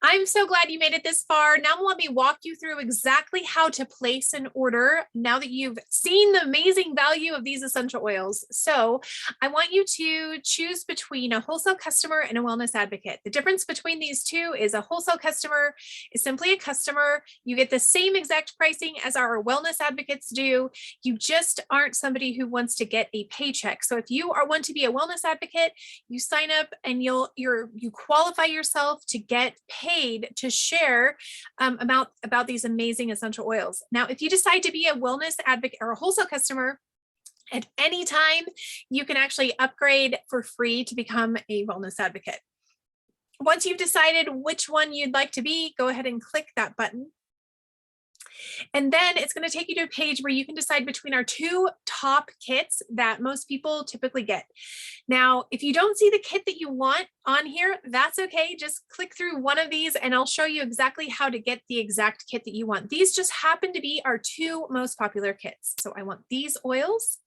I'm so glad you made it this far. Now let me walk you through exactly how to place an order now that you've seen the amazing value of these essential oils. So I want you to choose between a wholesale customer and a wellness advocate. The difference between these two is a wholesale customer is simply a customer. You get the same exact pricing as our wellness advocates do. You just aren't somebody who wants to get a paycheck. So if you want to be a wellness advocate, you sign up and you qualify yourself to get paid to share about these amazing essential oils. Now, if you decide to be a wellness advocate or a wholesale customer, at any time, you can actually upgrade for free to become a wellness advocate. Once you've decided which one you'd like to be, go ahead and click that button. And then it's going to take you to a page where you can decide between our two top kits that most people typically get. Now, if you don't see the kit that you want on here, that's okay. Just click through one of these and I'll show you exactly how to get the exact kit that you want. These just happen to be our two most popular kits. So I want these oils.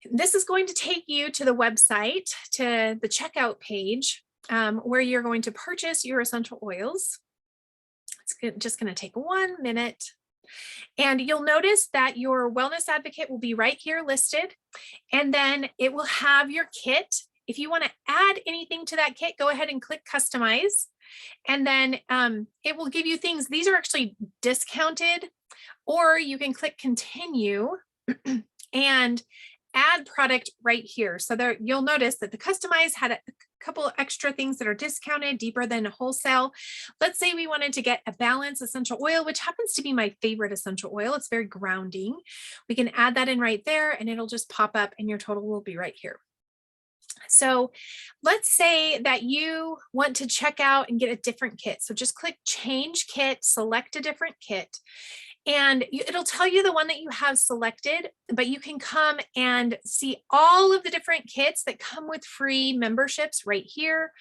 This is going to take you to the website, to the checkout page, where you're going to purchase your essential oils. It's just going to take 1 minute. And you'll notice that your wellness advocate will be right here listed. And then it will have your kit. If you want to add anything to that kit, go ahead and click customize. And then it will give you things. These are actually discounted, or you can click continue and add product right here. So there, you'll notice that the customize had a couple extra things that are discounted, deeper than wholesale. Let's say we wanted to get a balance essential oil, which happens to be my favorite essential oil. It's very grounding. We can add that in right there and it'll just pop up and your total will be right here. So let's say that you want to check out and get a different kit. So just click change kit, select a different kit. And it'll tell you the one that you have selected, but you can come and see all of the different kits that come with free memberships right here.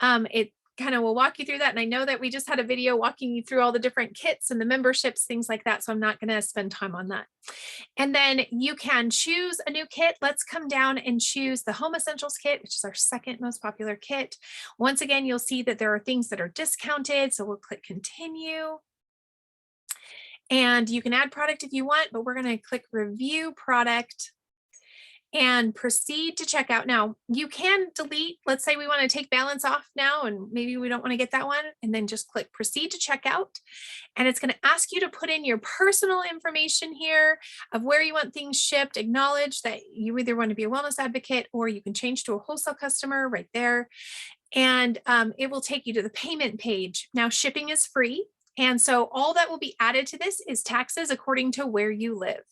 It kind of will walk you through that. And I know that we just had a video walking you through all the different kits and the memberships, things like that. So I'm not going to spend time on that. And then you can choose a new kit. Let's come down and choose the Home Essentials kit, which is our second most popular kit. Once again, you'll see that there are things that are discounted. So we'll click continue. And you can add product if you want, but we're going to click review product and proceed to checkout. Now you can delete, let's say we want to take balance off now and maybe we don't want to get that one, and then just click proceed to checkout. And it's going to ask you to put in your personal information here of where you want things shipped, acknowledge that you either want to be a wellness advocate or you can change to a wholesale customer right there. And it will take you to the payment page. Now shipping is free. And so all that will be added to this is taxes according to where you live.